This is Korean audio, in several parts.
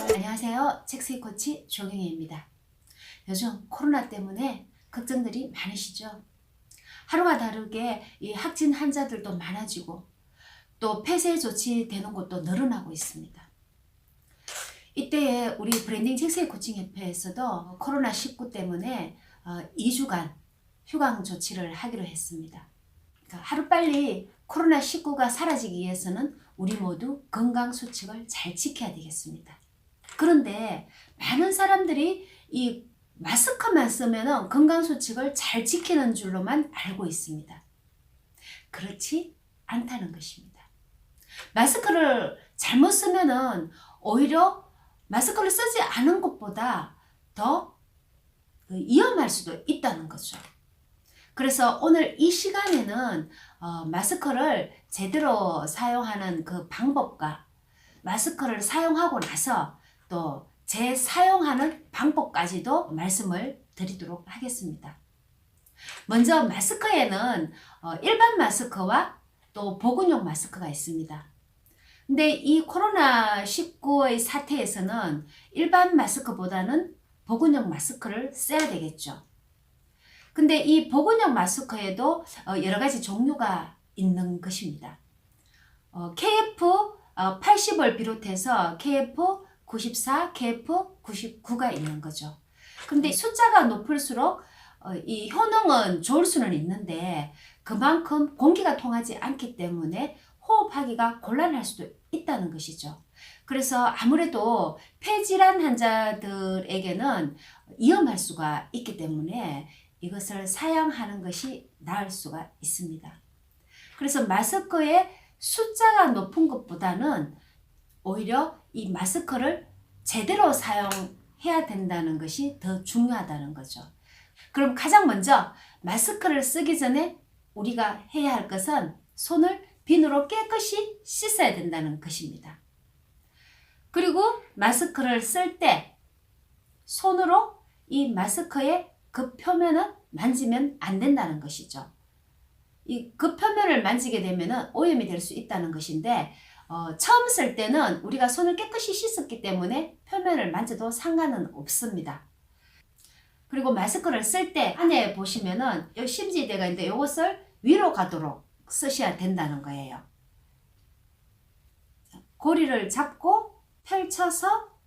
안녕하세요. 책수익 코치 조경혜입니다. 요즘 코로나 때문에 걱정들이 많으시죠? 하루가 다르게 이 확진 환자들도 많아지고 또 폐쇄 조치되는 곳도 늘어나고 있습니다. 이때에 우리 브랜딩 책수익 코칭 협회에서도 코로나19 때문에 2주간 휴강 조치를 하기로 했습니다. 그러니까 하루빨리 코로나19가 사라지기 위해서는 우리 모두 건강수칙을 잘 지켜야 되겠습니다. 그런데 많은 사람들이 이 마스크만 쓰면 건강수칙을 잘 지키는 줄로만 알고 있습니다. 그렇지 않다는 것입니다. 마스크를 잘못 쓰면 오히려 마스크를 쓰지 않은 것보다 더 위험할 수도 있다는 거죠. 그래서 오늘 이 시간에는 마스크를 제대로 사용하는 그 방법과 마스크를 사용하고 나서 또 재사용하는 방법까지도 말씀을 드리도록 하겠습니다. 먼저 마스크에는 일반 마스크와 또 보건용 마스크가 있습니다. 근데 이 코로나19의 사태에서는 일반 마스크보다는 보건용 마스크를 써야 되겠죠. 근데 이 보건용 마스크에도 여러 가지 종류가 있는 것입니다. KF80을 비롯해서 KF94, KF99가 있는 거죠. 근데 숫자가 높을수록 이 효능은 좋을 수는 있는데 그만큼 공기가 통하지 않기 때문에 호흡하기가 곤란할 수도 있다는 것이죠. 그래서 아무래도 폐질환 환자들에게는 위험할 수가 있기 때문에 이것을 사용하는 것이 나을 수가 있습니다. 그래서 마스크의 숫자가 높은 것보다는 오히려 이 마스크를 제대로 사용해야 된다는 것이 더 중요하다는 거죠. 그럼 가장 먼저 마스크를 쓰기 전에 우리가 해야 할 것은 손을 비누로 깨끗이 씻어야 된다는 것입니다. 그리고 마스크를 쓸 때 손으로 이 마스크의 그 표면은 만지면 안 된다는 것이죠. 이 그 표면을 만지게 되면 오염이 될 수 있다는 것인데 처음 쓸 때는 우리가 손을 깨끗이 씻었기 때문에 표면을 만져도 상관은 없습니다. 그리고 마스크를 쓸 때 안에 보시면은 여기 심지대가 있는데 이것을 위로 가도록 쓰셔야 된다는 거예요. 고리를 잡고 펼쳐서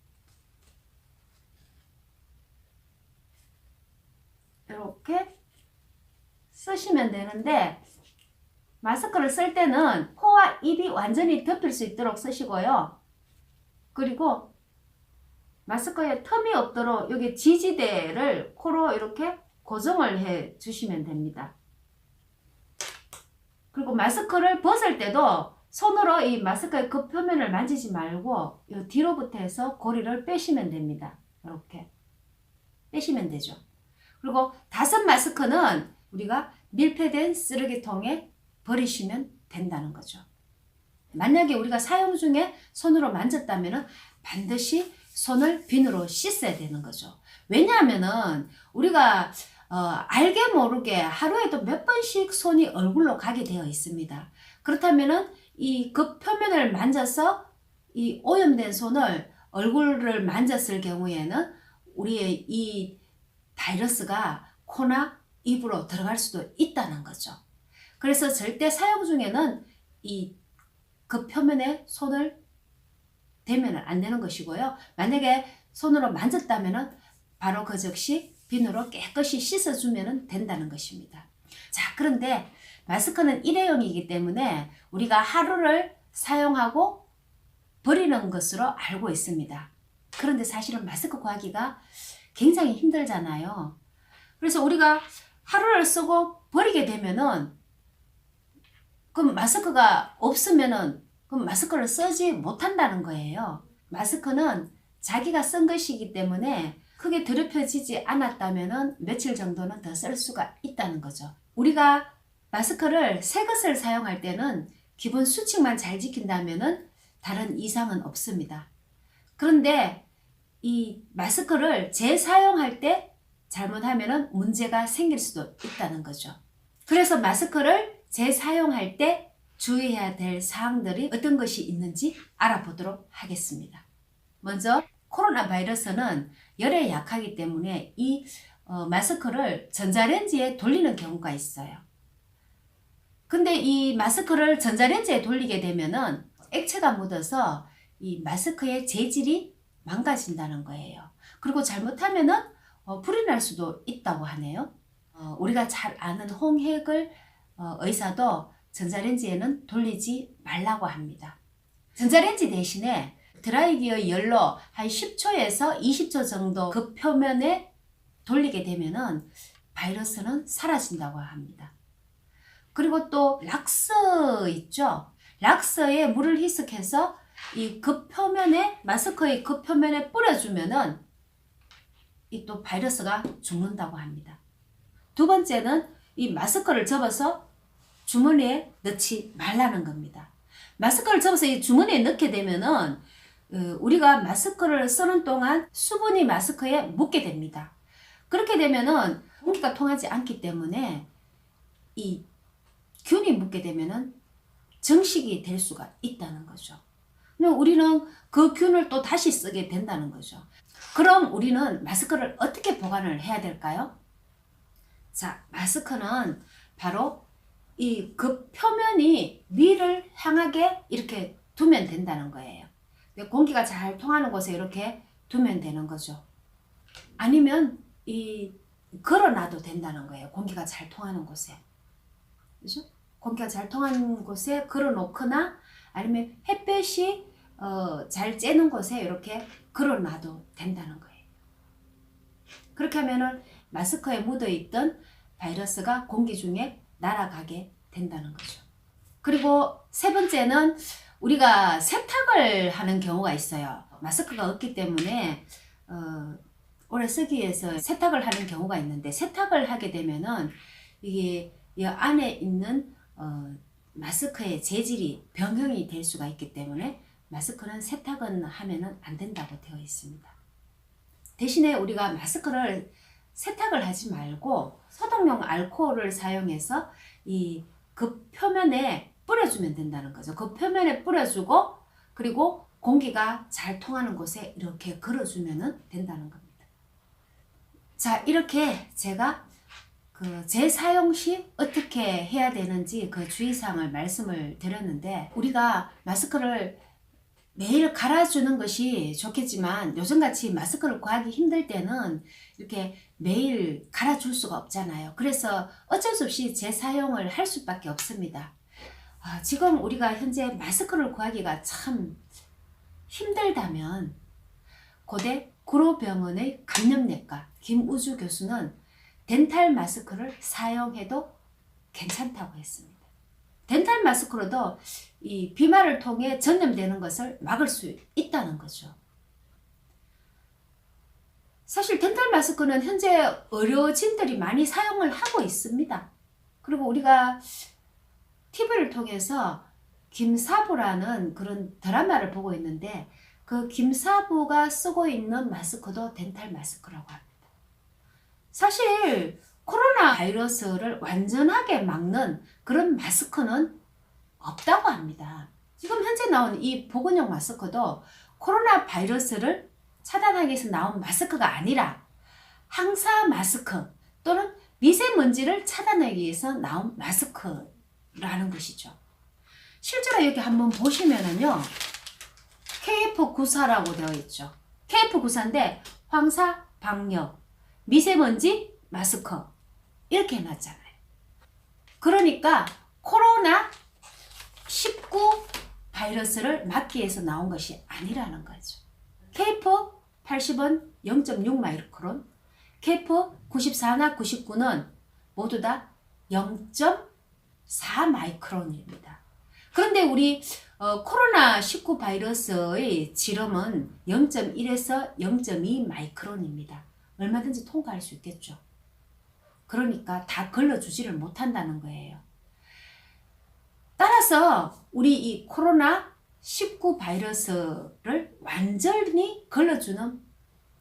이렇게 쓰시면 되는데 마스크를 쓸 때는 코와 입이 완전히 덮일 수 있도록 쓰시고요. 그리고 마스크에 틈이 없도록 여기 지지대를 코로 이렇게 고정을 해 주시면 됩니다. 그리고 마스크를 벗을 때도 손으로 이 마스크의 그 표면을 만지지 말고 이 뒤로부터 해서 고리를 빼시면 됩니다. 이렇게 빼시면 되죠. 그리고 닫은 마스크는 우리가 밀폐된 쓰레기통에 버리시면 된다는 거죠. 만약에 우리가 사용 중에 손으로 만졌다면 반드시 손을 비누로 씻어야 되는 거죠. 왜냐하면은 우리가 알게 모르게 하루에도 몇 번씩 손이 얼굴로 가게 되어 있습니다. 그렇다면은 이 그 표면을 만져서 이 오염된 손을 얼굴을 만졌을 경우에는 우리의 이 바이러스가 코나 입으로 들어갈 수도 있다는 거죠. 그래서 절대 사용 중에는 이 그 표면에 손을 대면 안 되는 것이고요. 만약에 손으로 만졌다면 바로 그 즉시 비누로 깨끗이 씻어주면 된다는 것입니다. 자, 그런데 마스크는 일회용이기 때문에 우리가 하루를 사용하고 버리는 것으로 알고 있습니다. 그런데 사실은 마스크 구하기가 굉장히 힘들잖아요. 그래서 우리가 하루를 쓰고 버리게 되면은 그럼 마스크가 없으면은 그럼 마스크를 쓰지 못한다는 거예요. 마스크는 자기가 쓴 것이기 때문에 크게 더럽혀지지 않았다면은 며칠 정도는 더 쓸 수가 있다는 거죠. 우리가 마스크를 새 것을 사용할 때는 기본 수칙만 잘 지킨다면은 다른 이상은 없습니다. 그런데 이 마스크를 재사용할 때 잘못하면은 문제가 생길 수도 있다는 거죠. 그래서 마스크를 재사용할 때 주의해야 될 사항들이 어떤 것이 있는지 알아보도록 하겠습니다. 먼저 코로나 바이러스는 열에 약하기 때문에 이 마스크를 전자레인지에 돌리는 경우가 있어요. 근데 이 마스크를 전자레인지에 돌리게 되면은 액체가 묻어서 이 마스크의 재질이 망가진다는 거예요. 그리고 잘못하면은 불이 날 수도 있다고 하네요. 우리가 잘 아는 홍해글 의사도 전자레인지에는 돌리지 말라고 합니다. 전자레인지 대신에 드라이기어 열로 한 10초에서 20초 정도 그 표면에 돌리게 되면은 바이러스는 사라진다고 합니다. 그리고 또 락스 있죠? 락스에 물을 희석해서 이 그 표면에, 마스크의 그 표면에 뿌려주면은 이 또 바이러스가 죽는다고 합니다. 두 번째는 이 마스크를 접어서 주머니에 넣지 말라는 겁니다. 마스크를 접어서 이 주머니에 넣게 되면은 우리가 마스크를 쓰는 동안 수분이 마스크에 묻게 됩니다. 그렇게 되면은 공기가 통하지 않기 때문에 이 균이 묻게 되면은 정식이 될 수가 있다는 거죠. 그럼 우리는 그 균을 또 다시 쓰게 된다는 거죠. 그럼 우리는 마스크를 어떻게 보관을 해야 될까요? 자, 마스크는 바로 이 그 표면이 위를 향하게 이렇게 두면 된다는 거예요. 공기가 잘 통하는 곳에 이렇게 두면 되는 거죠. 아니면 걸어놔도 된다는 거예요. 공기가 잘 통하는 곳에. 그죠? 공기가 잘 통하는 곳에 걸어놓거나 아니면 햇볕이 잘 쬐는 곳에 이렇게 걸어놔도 된다는 거예요. 그렇게 하면은 마스크에 묻어있던 바이러스가 공기 중에 날아가게 된다는 거죠. 그리고 세 번째는 우리가 세탁을 하는 경우가 있어요. 마스크가 없기 때문에 오래 쓰기 위해서 세탁을 하는 경우가 있는데, 세탁을 하게 되면은 이게 이 안에 있는 마스크의 재질이 변형이 될 수가 있기 때문에 마스크는 세탁은 하면은 안 된다고 되어 있습니다. 대신에 우리가 마스크를 세탁을 하지 말고 소독용 알코올을 사용해서 그 표면에 뿌려주면 된다는 거죠. 그 표면에 뿌려주고 그리고 공기가 잘 통하는 곳에 이렇게 걸어주면 된다는 겁니다. 자, 이렇게 제가 그 재사용 시 어떻게 해야 되는지 그 주의사항을 말씀을 드렸는데, 우리가 마스크를 매일 갈아주는 것이 좋겠지만 요즘같이 마스크를 구하기 힘들 때는 이렇게 매일 갈아줄 수가 없잖아요. 그래서 어쩔 수 없이 재사용을 할 수밖에 없습니다. 지금 우리가 현재 마스크를 구하기가 참 힘들다면 고대 구로병원의 감염내과 김우주 교수는 덴탈 마스크를 사용해도 괜찮다고 했습니다. 덴탈 마스크로도 이 비말을 통해 전염되는 것을 막을 수 있다는 거죠. 사실 덴탈 마스크는 현재 의료진들이 많이 사용을 하고 있습니다. 그리고 우리가 TV를 통해서 김사부라는 그런 드라마를 보고 있는데, 그 김사부가 쓰고 있는 마스크도 덴탈 마스크라고 합니다. 사실 코로나 바이러스를 완전하게 막는 그런 마스크는 없다고 합니다. 지금 현재 나온 이 보건용 마스크도 코로나 바이러스를 차단하기 위해서 나온 마스크가 아니라 항사 마스크 또는 미세먼지를 차단하기 위해서 나온 마스크라는 것이죠. 실제로 여기 한번 보시면은요, KF94라고 되어 있죠. KF94인데 황사 방역 미세먼지 마스크 이렇게 해놨잖아요. 그러니까 코로나 19 바이러스를 막기 위해서 나온 것이 아니라는 거죠. KF80은 0.6 마이크론, KF94나 99는 모두 다 0.4 마이크론입니다. 그런데 우리 코로나 19 바이러스의 지름은 0.1에서 0.2 마이크론입니다. 얼마든지 통과할 수 있겠죠. 그러니까 다 걸러주지를 못한다는 거예요. 따라서 우리 이 코로나 19 바이러스를 완전히 걸러주는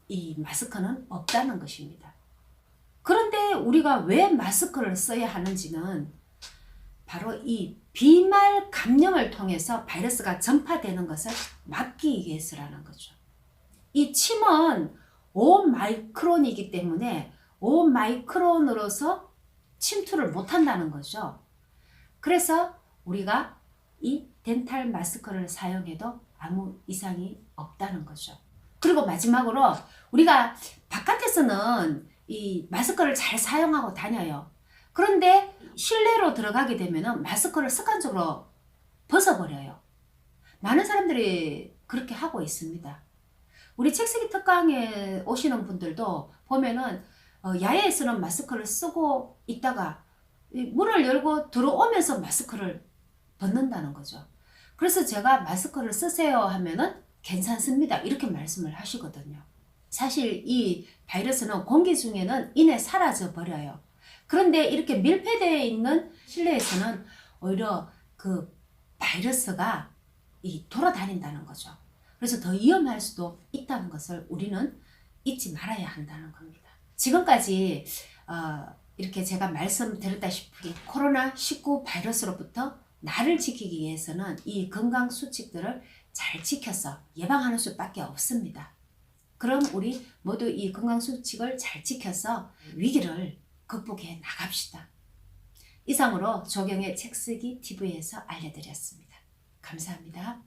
이 마스크는 없다는 것입니다. 그런데 우리가 왜 마스크를 써야 하는지는 바로 이 비말 감염을 통해서 바이러스가 전파되는 것을 막기 위해서라는 거죠. 이 침은 5마이크론이기 때문에 5마이크론으로서 침투를 못한다는 거죠. 그래서 우리가 이 덴탈 마스크를 사용해도 아무 이상이 없다는 거죠. 그리고 마지막으로 우리가 바깥에서는 이 마스크를 잘 사용하고 다녀요. 그런데 실내로 들어가게 되면 마스크를 습관적으로 벗어버려요. 많은 사람들이 그렇게 하고 있습니다. 우리 책쓰기 특강에 오시는 분들도 보면은 야외에서는 마스크를 쓰고 있다가 문을 열고 들어오면서 마스크를 벗는다는 거죠. 그래서 제가 마스크를 쓰세요 하면은 괜찮습니다 이렇게 말씀을 하시거든요. 사실 이 바이러스는 공기 중에는 이내 사라져 버려요. 그런데 이렇게 밀폐되어 있는 실내에서는 오히려 그 바이러스가 돌아다닌다는 거죠. 그래서 더 위험할 수도 있다는 것을 우리는 잊지 말아야 한다는 겁니다. 지금까지 이렇게 제가 말씀드렸다시피 코로나19 바이러스로부터 나를 지키기 위해서는 이 건강수칙들을 잘 지켜서 예방하는 수밖에 없습니다. 그럼 우리 모두 이 건강수칙을 잘 지켜서 위기를 극복해 나갑시다. 이상으로 조경의 책쓰기 TV에서 알려드렸습니다. 감사합니다.